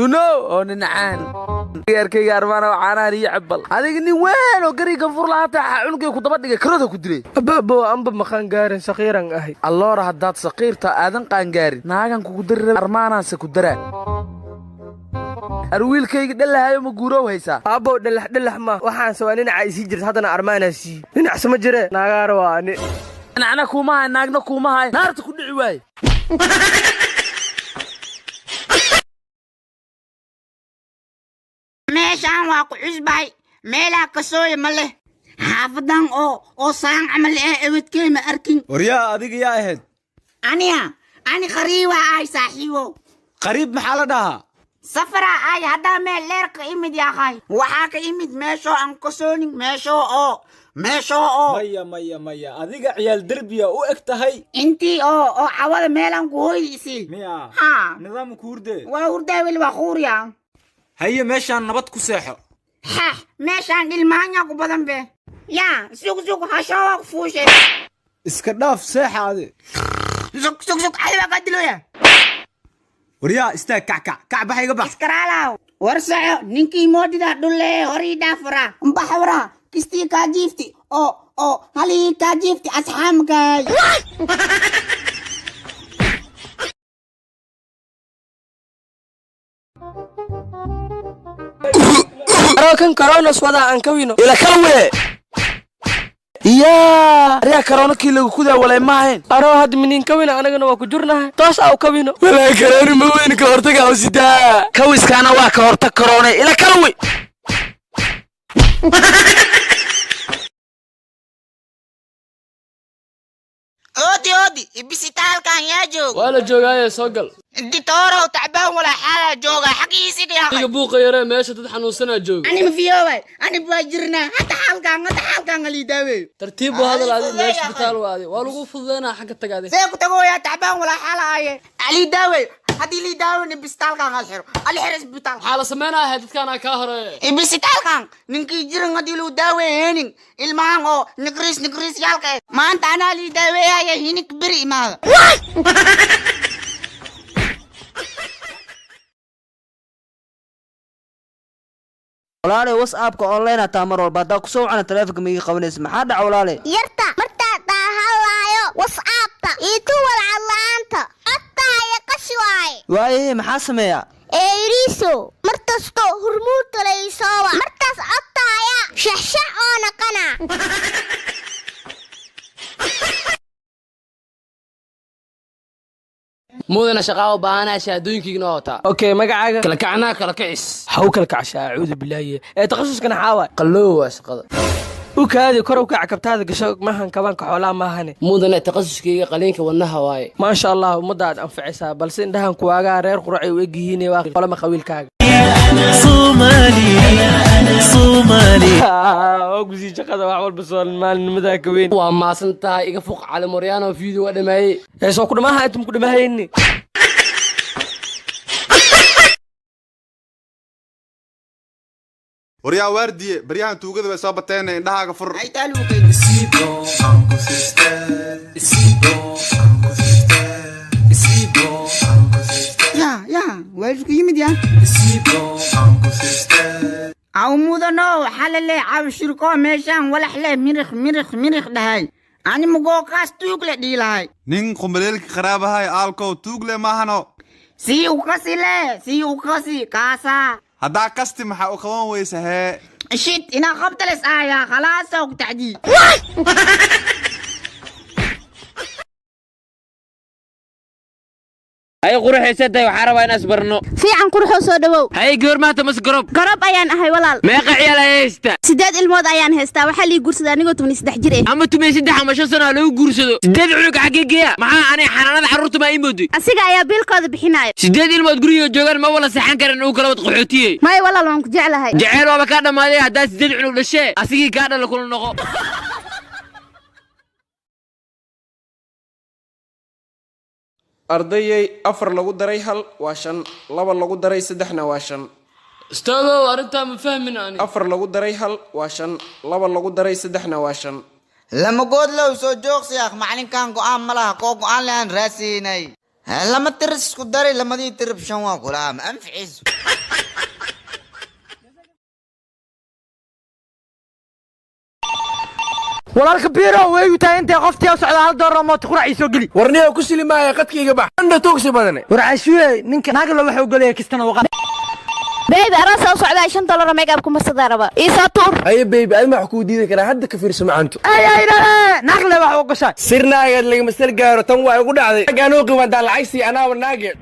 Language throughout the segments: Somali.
no وننعان يركي أرمانا وعانا يعبل هذيك إني وين وقري كفور لها عنقي كتبدي كرده كدري أبا أمب مخان قارن صغيرا أهي الله راه دات صغير تا آذن قان قارن ناقن كدر أرمانا سكدران أرويل كي دلها يوم جورو هيسا أبو دلح ما وحان سوانين عايز يجري هذا أرمانا سي نحس مجرى ناقارواني أنا كوما ناقنا كوما هاي نار تكون عواي meeshaan waa ku cusbay meelaa ka sooy ma leh xaafadan oo saan camal ewadkee ma arkin waryaa adiga yaa ahayd ani qariiba ay saaxiibo qariib maxaa la dhahaa safara ay hadda meel leer ka imid yahay waxaa ka imid meesho aan ka soonin meesho maya adiga ciyaal derbiya u eg tahay intii oo cawada meelaan ku hoydiisii miya ha nidaam ku hurdee waa hurdaa weli waa quuriya haye meeshaan nabad ku seexo meeshaan ilmaanya ku badan be yaa sug hashawa ku fuushay iska dhaaf seexa adi sug ayba ka diloya waryaa istaag kac baxay ga bax iskaraalaw war saco ninkii moodida dhulle horii dhaafara baxawra kistii ka jiifti oo halii ka jiifti asxaamkay كان كورونا سودا أن كوينو إلى كلوه يا ريا كورونا كيلو كذا ولا ما هين أروح هاد منين كوينا أنا كنا وكجورنا توس أو كوينو ولا كورونا ما وين كورتك أو سيدا كويس كان واكورتك كورونا إلى كلوه أودي إبسيطال كان يجوك ولا جوجاية سوقل الدكتورة وتعبان ولا حالة جوجا حقي يسيق يا أخي يبوق يا ريم إيش تتحنون سنة جوج أنا مفيوبي أنا بواجرنا حتى حالكان اللي داوي ترتيبه هذا العادي ليش بتالو هذه والله فضينا حق التقادي سيكو تقول يا تعبان ولا حالة أيه علي داوي هذه اللي داوي نبستال كان الحرو اللي حرس بتال حالة سمينا هاد كان كهرة إبسيطال كان ننكي جرن هذه لو داوي هنين المانغو نكريس يالك ما أنت أنا اللي داوي يا هنيك بري ما walaale WhatsApp-ka online ta mar walba da ku soo wacana taleefanka miyi qabanaysa maxaa dhac walaale yarta marta daahawayo WhatsApp-ta itu walalaanta attaya qashwaay waaye maxaa sameeya eeriso martasto hormuud talaysowa martas attaya shahsha oo naqana مودنا شقاو بانا شادوينكي نوتا اوكي مقعاga kala kacnaa kala kicis haw kala kacsha a'uudu billahi ee takhasuskana xaawa qallowa shaqada u kaadi kor u kac kabtaada gasho mahan kabanka xoolaa maahane mudana takhasuskayga qaliinka wadnaha waaye ma sha Allah umadaad anficaysa balse indhahan kuwaaga reer quracay u eegyihiin waa qolama qawiilkaaga Somali ogsi shaqada wax walba soo maalnimada ka weyn waa maasantaa iga fuq cali Mariano video wadamay ee soo ku dhamaha intum ku dhamaayni وريا واردي بريان توجد بس أبتين إنها كفر أي تالو يا ويش كيمد يا أو مودنو حلل عاو شركة ميشان ولا حلا مرخ دهاي أنا مجوكاس توكل دي لاي نين قمبلك خرابة هاي آلكو توكل ما هنو سي وكاسي كاسا هذا كاستم حقوقهم ويسه شيت إنا خبط الإسعايا خلاص أو تعدي هاي قروحي سداي waxaa rabaa inaas barno fiican qurxo soo dhawow hay goor maanta mas garab ayaan ahay walaal meeqa ciyaal haysta 8 ilmood ayaan haystaa waxa la guursaday anigoo 13 jir ah ama 13 ama 5 sano lagu guursado 8 cunug xaqiiqiya maxaa anay xanaanada carruurta ma imooday asiga ayaa biilkooda bixinaayo 8 ilmood guriga joogan ma wala saxan karin uu kala wad qaxootiyay may walaal waan ku jeclahay jecel waaba ka dhamaaday hadaa 8 cunug dhashay asigii ka dhala kula noqo ardayay 4 lagu daray 1 waa 5 2 lagu daray 3 waa 5 استاذو أنت مفهمين أنا 4 lagu daray 1 waa 5 2 lagu daray 3 waa 5 لما قول له سو جوكس يا أخ معلن كان قوان ملاها كو قوان لان راسيني لما ترس كداري لما دي ترب شنوا كلام انفعز walaalka biiro way u tahay intay qoftii u socda hal door mooto qurac soo gali warniyo ku silimaaya qadkayga bax anda toogsi badane war cashuwe ninka naagla waxa uu galay kistana waqad baby arasa u socdaa $5 make up ku marsada raba isa tuur ay baby ay ma wax ku diiday kara hadda ka fiirso macaanto ay naagla waxa uu gashay sirnaayad laga masal gaaro tan waa ugu dhacday agaanoo qiimadan lacagsi anaa naagay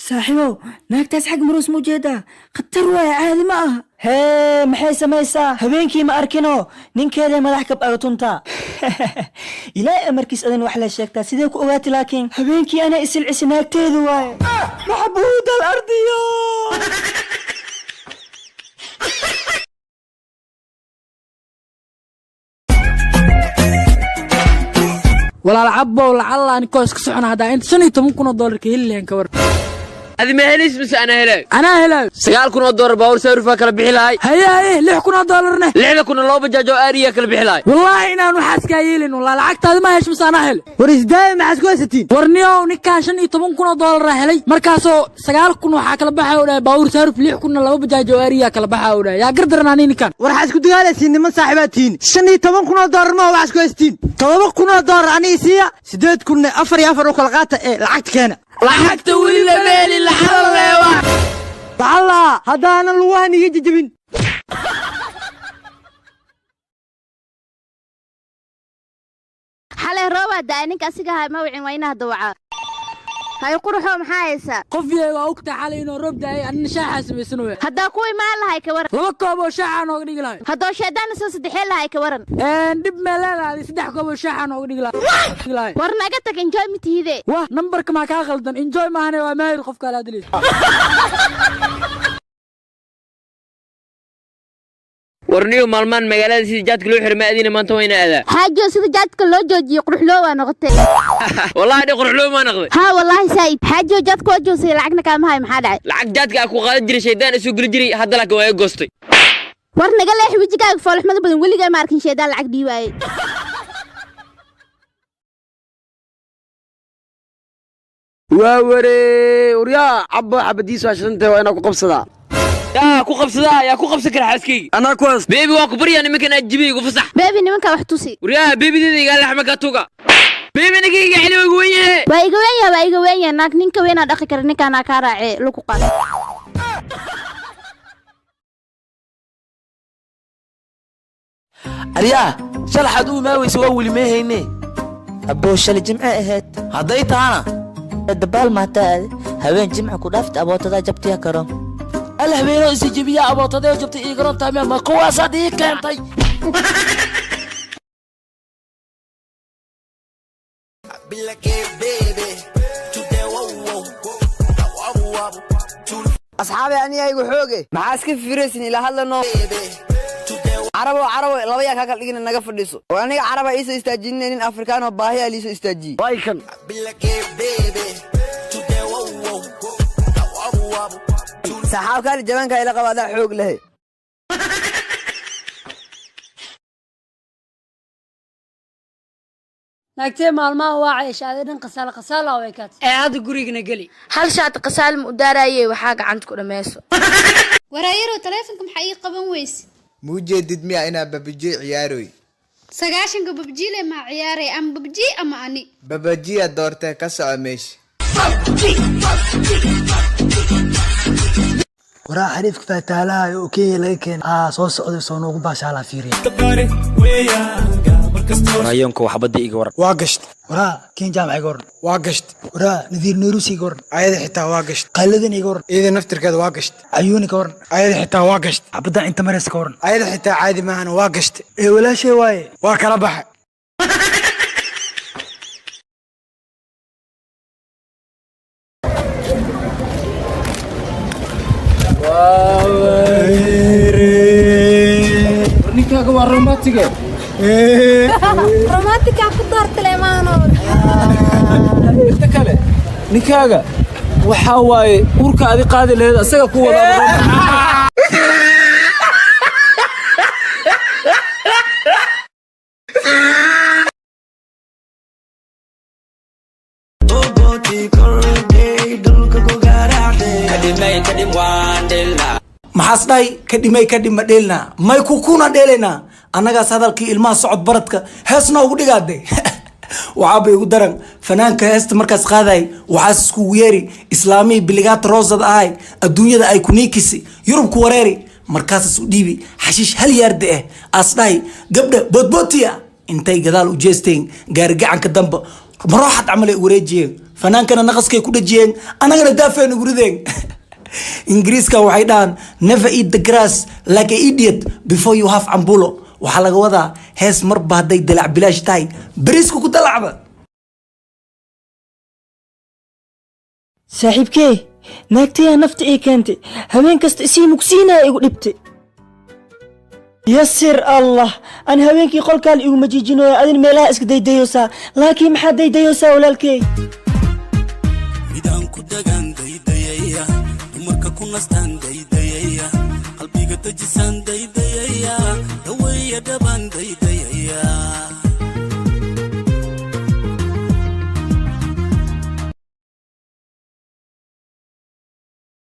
صاحبو ناكتاس حق مروس موجودة خطر ويا عادي معها هي محي سميسا هبينكي ما أركنو نين كذا ما لحكب أغتونتا إلا أمركز أذن وحلا شاكتا سيديك أغاتي لكن هبينكي أنا إسل عسي ناكتاذ واي محبودة الأرضية ولا العبو لعل أنا كويس كسعنا هذا أنت سنة ممكن $1 كهلي هنكور هذه ما هليش بس أنا هلاك سجال كنا $1 باور سعر كلا بحلاي هيا ليه كنا $1 ليه كنا لو بجاجو أريا كلا بحلاي والله إنا نحس كايلين والله العقد هذا ما هيش بس أنا هلا وريش دايم حس كويس 60 ورنيو نكاشن يتمون كنا $1 هلي مركزو سجال كنا حكلا بحاول باور سعر ليه كنا لو بجاجو أريا كلا بحاول يا قدرنا نيني كان ورحس كنت جالسين من صاحباتين شني تمون كنا $1 ما هو حس كويس 60 تمون كنا $1 أنا سيا سديت كنا أفر وكلقات العقد كان لحقت ولا مالي لحظة الله هذا أنا الواني يجي جبين حالي روى دانك أسيقها موعين وينها دوعا هاي قروحو محايسة قفية وأوكتا حالي إنو روب داي أن شاحة سميسنوية هدا كوي مال هاي كورن لما كوبو شاحة نوغ نيقلاي هدا شيدان سوس دحيل هاي كورن دب مالالا هذه 3 كوبو شاحة نوغ نيقلاي ورنا قتك انجوي متهيدي واه نمبرك ما كا غلطن انجوي ماهني وماهر قفك لا دليل ورنيو مالمان مقالة سيدي جاتك لو حرماء دينا ما انتوين هذا حاجة سيدي جاتك لو جوجي قروح لو وانا غطي والله دي قروح لو ما نغضي ها والله سايد حاجة جاتك وجوسي لعقنا كام هاي محادعي لعق جاتك اكو غالد جري شيدان اسو قل جري هذا لك وايق قوستي ورنا قال لي حويجي كاك فالح ماذا بدن ولي قال ماركين شيدان لعق ديواي واوري وريا عبا عبديس عشان وانا قبصدا يا كو قبصدا كر حاسكي انا كويس بيبي واكو بري انا ممكن اجيبي وفصح بيبي نمنكا وحتوسي وريا بيبي دي قال لحمك اتوقع بيبي نكي يعني وايغا وين ناك نينكا وينا دخي كر نينكا انا كاراعي لوكو قاد اريا شلح ادو ما ويسوا ولي ما هيني أبو شل جمعة أهد هديت انا الدبال ما تاد هوين جمعة كدافت أبو تدا جبتيها كرم الهبينو اسجبيا ابو تدا جبتي ايغرون تمام ما قوا صديق كانتي أصحابي أنا أيقو حوقي معاسك في فريسين إلى هلا نو عربو لبيا كاكل لقينا نقف الديسو وأنا عربو إيسو استاجينين أفريكان وباهي أليسو استاجي بايكن صحاب كان الجبان كان يلقى هذا حوق له naagtee maalmaha waa ceeshaade dhan qasaal way kaat hada gurigana gali hal shaat qasaal mu daaraayay waxaa gacanta ku dhameeso waraayiro taleefanka maxay ii qaban weyse mujeedid miya inaa babji ciyaaroy 9 babjiile ma ciyaaray am babji ama ani babajiya doortay ka soco meesh waraa xariifka faataalaha oo keenay laga keenay soo socday soo noogu baashala fiiriya rayonka waxbadii iga waran waa gasht waraa keen jaamac iga waran waa gasht waraa nadiir nairusi iga waran ayada xitaa waa gasht qaaladan iga waran iyada naftirkeeda waa gasht ayuuni ka waran ayada xitaa waa gasht abada inta mareys ka waran ayada xitaa caadi maahan waa gasht walaashay waaye waa kala baxay ninkaga waa romantiga romantika ku doortay maano inta kale ninkaga waxa waaye urka adi qaadi lahayd asaga ku wada maxaas dhahay ka dhima dheelnaa may kukuna dheelaynaa annagaas hadalkii ilmaha socod baradka heesna ugu dhigaade waxaabay ugu daran fanaanka heesta markaas qaaday waxaas iskugu yeeri islaamii biligaata roosada ahay adduunyada ay ku niikisi yurubku wareeri markaasas u dhiibi xashiish hal yaarda ah aas dhahay gabdha boodbootiya intay gadaal u jeesteen gaarigacanka damba marooxad camal ay wareejiyeen fanaankana naqaskay ku dhajiyeen annagana daafeen ugu rideen ingiriiska waxay dhahaan never eat the grass like an idiot before you have ambulo waxaa laga wadaa hees marba hadday dalac bilaash tahay beriisku ku dalacda saaxiibkee naagtayaa nafta ii keentay habeen kasta isii mugsiinaa igu dhibtay yasir allah aan habeenkii qolkaan igu majiijinooya adin meelaha iska daydayoosaa laakiin maxaa daydayoosaa walaalkey midaan ku dagaan daydayaya dumarka ku nastaan daydayaya qalbiga dajisaan daydayaya daweeya dhabaan daydayaya